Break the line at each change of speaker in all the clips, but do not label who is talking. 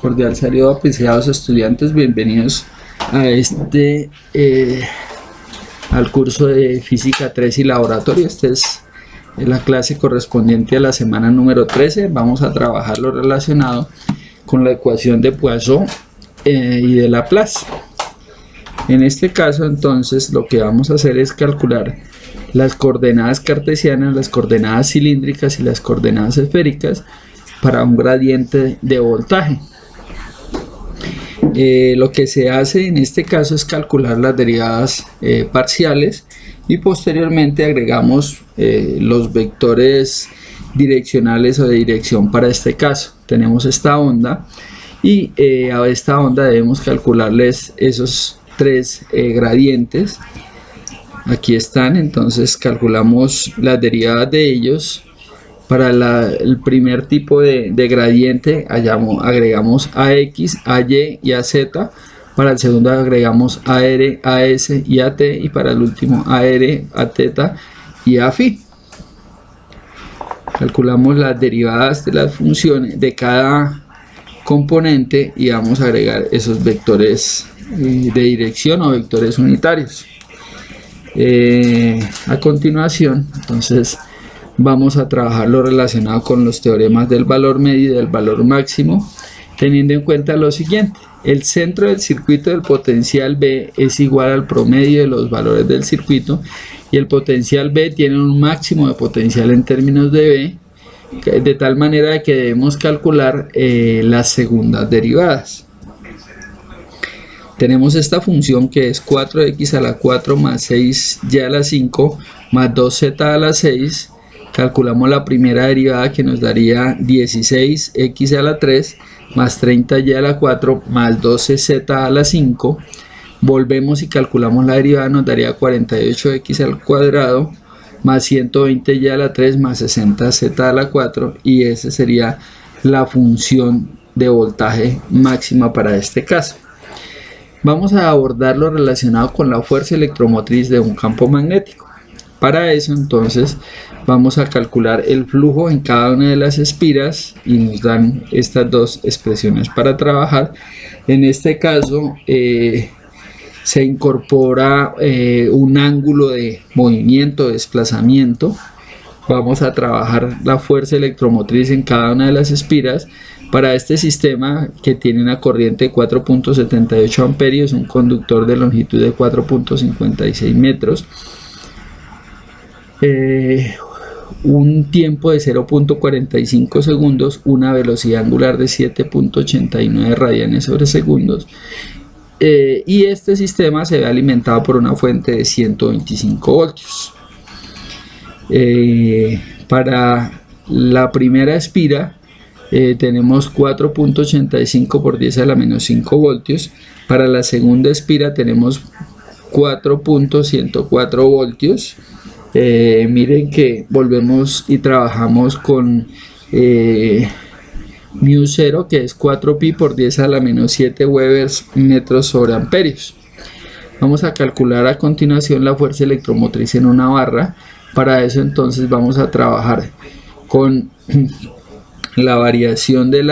Cordial saludo, apreciados estudiantes, bienvenidos a al curso de Física 3 y Laboratorio. Esta es la clase correspondiente a la semana número 13. Vamos a trabajar lo relacionado con la ecuación de Poisson y de Laplace. En este caso, entonces, lo que vamos a hacer es calcular las coordenadas cartesianas, las coordenadas cilíndricas y las coordenadas esféricas para un gradiente de voltaje. Lo que se hace en este caso es calcular las derivadas parciales y posteriormente agregamos los vectores direccionales o de dirección para este caso. Tenemos esta onda y a esta onda debemos calcularles esos tres gradientes. Aquí están, entonces calculamos las derivadas de ellos. Para el primer tipo de gradiente agregamos AX, AY y AZ. Para el segundo agregamos AR, AS y AT. Y para el último AR, Aθ y Aφ. Calculamos las derivadas de las funciones de cada componente y vamos a agregar esos vectores de dirección o vectores unitarios. A continuación, entonces, vamos a trabajar lo relacionado con los teoremas del valor medio y del valor máximo, teniendo en cuenta lo siguiente: el centro del circuito del potencial B es igual al promedio de los valores del circuito y el potencial B tiene un máximo de potencial en términos de B, de tal manera que debemos calcular las segundas derivadas. Tenemos esta función que es 4x a la 4 más 6y a la 5 más 2z a la 6. Calculamos la primera derivada que nos daría 16x a la 3 más 30y a la 4 más 12z a la 5. Volvemos y calculamos la derivada, nos daría 48x al cuadrado más 120y a la 3 más 60z a la 4, y esa sería la función de voltaje máxima para este caso. Vamos a abordar lo relacionado con la fuerza electromotriz de un campo magnético. Para eso, entonces, vamos a calcular el flujo en cada una de las espiras y nos dan estas dos expresiones para trabajar. En este caso se incorpora un ángulo de movimiento, desplazamiento. Vamos a trabajar la fuerza electromotriz en cada una de las espiras. Para este sistema, que tiene una corriente de 4.78 amperios, un conductor de longitud de 4.56 metros, un tiempo de 0.45 segundos, una velocidad angular de 7.89 radianes sobre segundos, y este sistema se ve alimentado por una fuente de 125 voltios. Para la primera espira tenemos 4.85 por 10 a la menos 5 voltios. Para la segunda espira tenemos 4.104 voltios. Miren que volvemos y trabajamos con mu 0, que es 4pi por 10 a la menos 7 Webers metros sobre amperios. Vamos a calcular a continuación la fuerza electromotriz en una barra. Para eso, entonces, vamos a trabajar con la variación de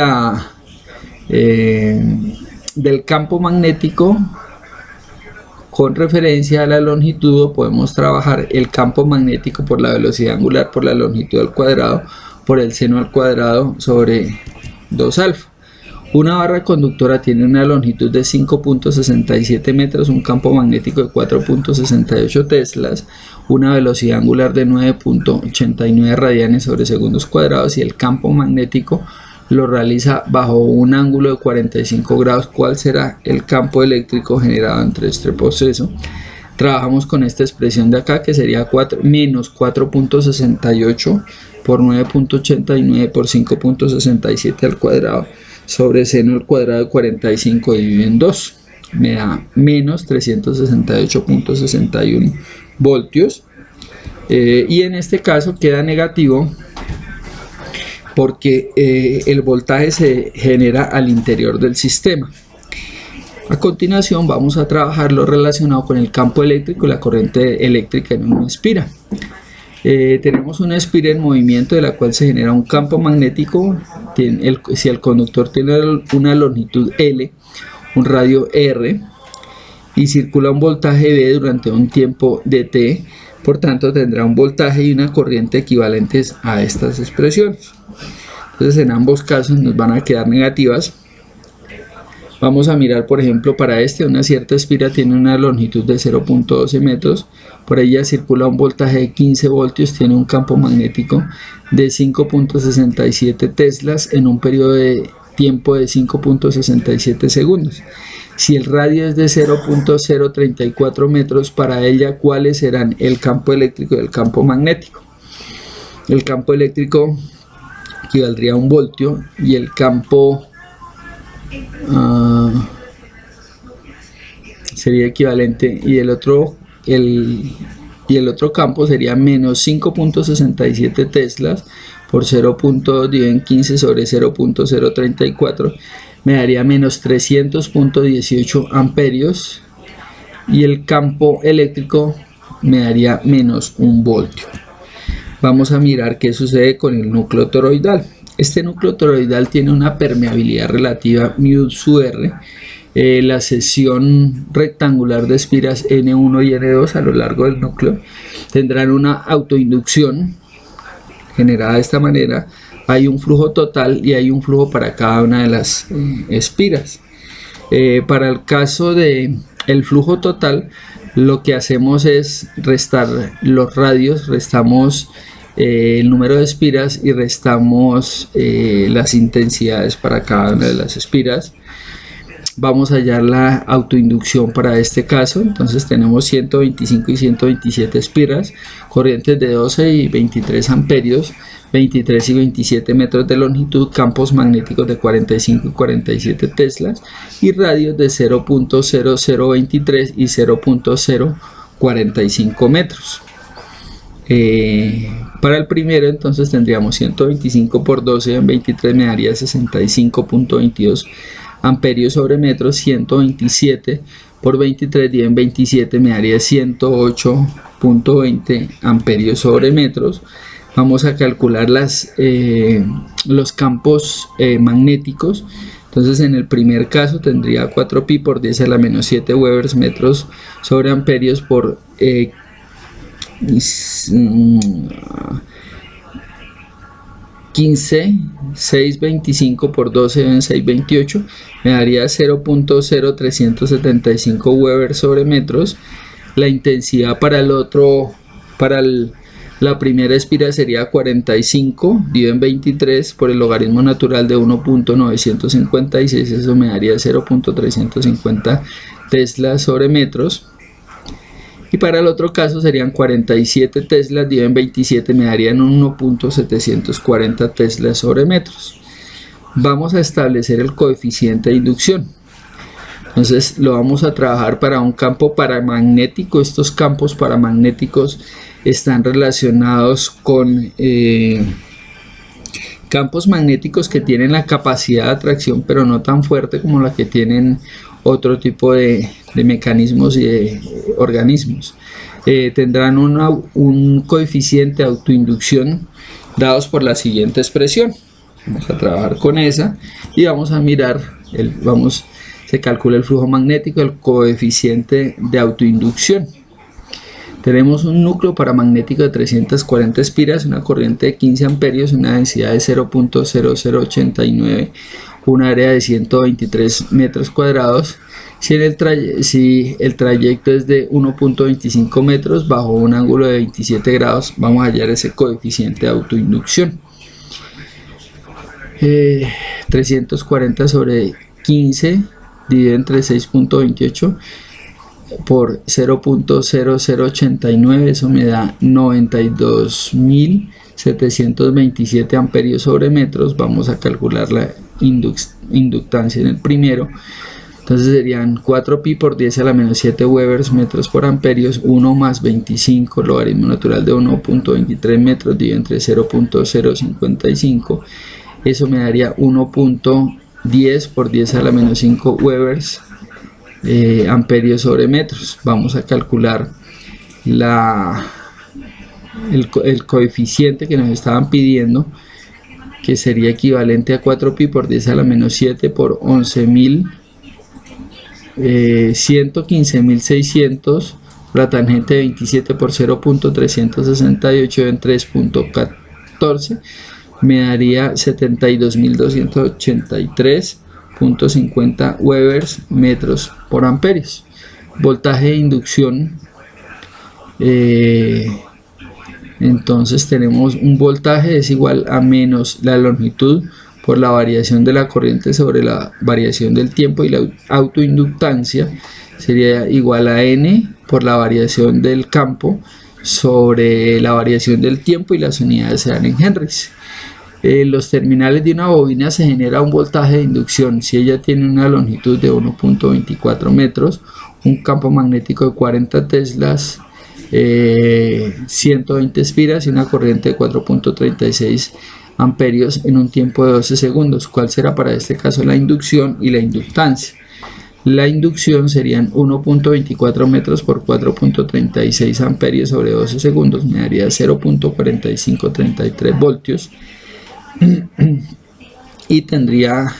del campo magnético con referencia a la longitud. Podemos trabajar el campo magnético por la velocidad angular, por la longitud al cuadrado, por el seno al cuadrado sobre 2 alfa. Una barra conductora tiene una longitud de 5.67 metros, un campo magnético de 4.68 teslas, una velocidad angular de 9.89 radianes sobre segundos cuadrados, y el campo magnético lo realiza bajo un ángulo de 45 grados. ¿Cuál será el campo eléctrico generado entre este proceso? Trabajamos con esta expresión de acá, que sería menos 4.68 por 9.89 por 5.67 al cuadrado sobre seno al cuadrado de 45 dividido en 2. Me da menos 368.61 voltios. Y en este caso queda negativo porque el voltaje se genera al interior del sistema. A continuación vamos a trabajar lo relacionado con el campo eléctrico y la corriente eléctrica en una espira. Tenemos una espira en movimiento de la cual se genera un campo magnético. Si el conductor tiene una longitud L, un radio R y circula un voltaje V durante un tiempo dt, por tanto tendrá un voltaje y una corriente equivalentes a estas expresiones. Entonces en ambos casos nos van a quedar negativas. Vamos a mirar, por ejemplo, para una cierta espira tiene una longitud de 0.12 metros, por ella circula un voltaje de 15 voltios, tiene un campo magnético de 5.67 teslas en un periodo de tiempo de 5.67 segundos. Si el radio es de 0.034 metros, para ella, ¿cuáles serán el campo eléctrico y el campo magnético? El campo eléctrico equivaldría a 1 voltio y el campo sería equivalente, y el otro campo sería menos 5.67 teslas por 0.2 dividido en 15 sobre 0.034 me daría menos 300.18 amperios, y el campo eléctrico me daría menos 1 voltio. Vamos a mirar qué sucede con el núcleo toroidal. Este núcleo toroidal tiene una permeabilidad relativa μ sub r. La sección rectangular de espiras N1 y N2 a lo largo del núcleo tendrán una autoinducción generada de esta manera. Hay un flujo total y hay un flujo para cada una de las espiras. Para el caso del flujo total, lo que hacemos es restar los radios, restamos el número de espiras y restamos las intensidades para cada una de las espiras. Vamos a hallar la autoinducción para este caso. Entonces tenemos 125 y 127 espiras, corrientes de 12 y 23 amperios, 23 y 27 metros de longitud, campos magnéticos de 45 y 47 teslas y radios de 0.0023 y 0.045 metros. Para el primero entonces tendríamos 125 por 12 en 23 me daría 65.22 amperios sobre metros, 127 por 23 dividido en 27 me daría 108.20 amperios sobre metros. Vamos a calcular los campos magnéticos. Entonces en el primer caso tendría 4pi por 10 a la menos 7 Webers metros sobre amperios por 15, 625 por 12 en 628 me daría 0.0375 Weber sobre metros. La intensidad para la primera espira sería 45 dividido en 23 por el logaritmo natural de 1.956, eso me daría 0.350 teslas sobre metros. Y para el otro caso serían 47 teslas dividido en 27 me darían 1.740 teslas sobre metros. Vamos a establecer el coeficiente de inducción. Entonces lo vamos a trabajar para un campo paramagnético. Estos campos paramagnéticos están relacionados con campos magnéticos que tienen la capacidad de atracción pero no tan fuerte como la que tienen otro tipo de mecanismos y de organismos. Tendrán un coeficiente de autoinducción dados por la siguiente expresión. Vamos a trabajar con esa y vamos a mirar, se calcula el flujo magnético, el coeficiente de autoinducción. Tenemos un núcleo paramagnético de 340 espiras, una corriente de 15 amperios, una densidad de 0.0089, una área de 123 metros cuadrados. Si el trayecto es de 1.25 metros bajo un ángulo de 27 grados, vamos a hallar ese coeficiente de autoinducción. 340 sobre 15 dividido entre 6.28 por 0.0089, eso me da 92.727 amperios sobre metros. Vamos a calcular la inductancia en el primero. Entonces serían 4pi por 10 a la menos 7 Webers metros por amperios, 1 más 25, logaritmo natural de 1.23 metros dividido entre 0.055. Eso me daría 1.10 por 10 a la menos 5 Webers amperios sobre metros. Vamos a calcular el coeficiente que nos estaban pidiendo, que sería equivalente a 4pi por 10 a la menos 7 por 115.600, la tangente de 27 por 0.368 en 3.14 me daría 72.283.50 Webers metros por amperios. Voltaje de inducción, entonces tenemos un voltaje es igual a menos la longitud por la variación de la corriente sobre la variación del tiempo, y la autoinductancia sería igual a N por la variación del campo sobre la variación del tiempo, y las unidades se dan en henrys. En los terminales de una bobina se genera un voltaje de inducción si ella tiene una longitud de 1.24 metros, un campo magnético de 40 teslas, 120 espiras y una corriente de 4.36 amperios en un tiempo de 12 segundos. ¿Cuál será para este caso la inducción y la inductancia? La inducción serían 1.24 metros por 4.36 amperios sobre 12 segundos, me daría 0.4533 voltios, y tendríamos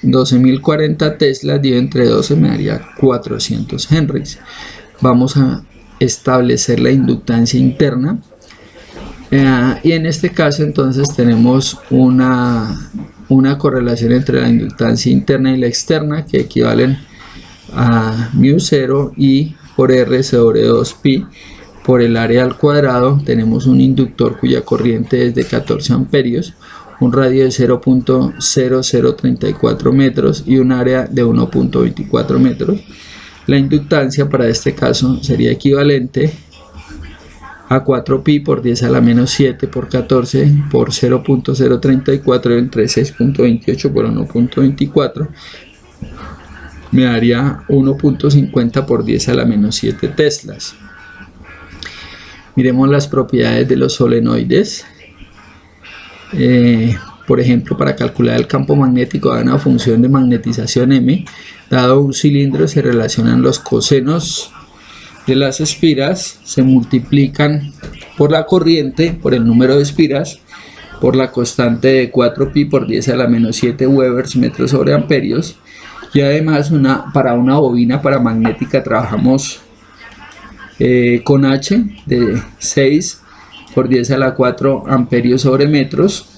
12.040 teslas dividido entre 12 me daría 400 henrys. Vamos a establecer la inductancia interna, y en este caso entonces tenemos una correlación entre la inductancia interna y la externa, que equivalen a μ0 y por R sobre 2pi por el área al cuadrado. Tenemos un inductor cuya corriente es de 14 amperios, un radio de 0.0034 metros y un área de 1.24 metros. La inductancia para este caso sería equivalente a 4pi por 10 a la menos 7 por 14 por 0.034 entre 6.28 por 1.24 me daría 1.50 por 10 a la menos 7 teslas. Miremos las propiedades de los solenoides. Por ejemplo, para calcular el campo magnético de una función de magnetización M, dado un cilindro, se relacionan los cosenos de las espiras, se multiplican por la corriente, por el número de espiras, por la constante de 4pi por 10 a la menos 7 Webers metros sobre amperios, y además para una bobina paramagnética trabajamos con H de 6 por 10 a la 4 amperios sobre metros,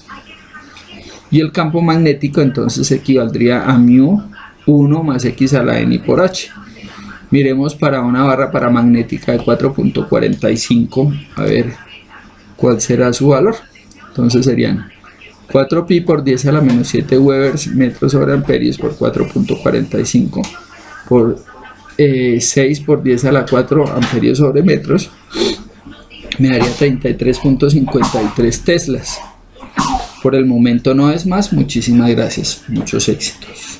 y el campo magnético entonces equivaldría a μ1 más x a la n por h. Miremos para una barra paramagnética de 4.45, a ver cuál será su valor. Entonces serían 4pi por 10 a la menos 7 Webers metros sobre amperios por 4.45 por 6 por 10 a la 4 amperios sobre metros, me daría 33.53 teslas. Por el momento no es más. Muchísimas gracias, muchos éxitos.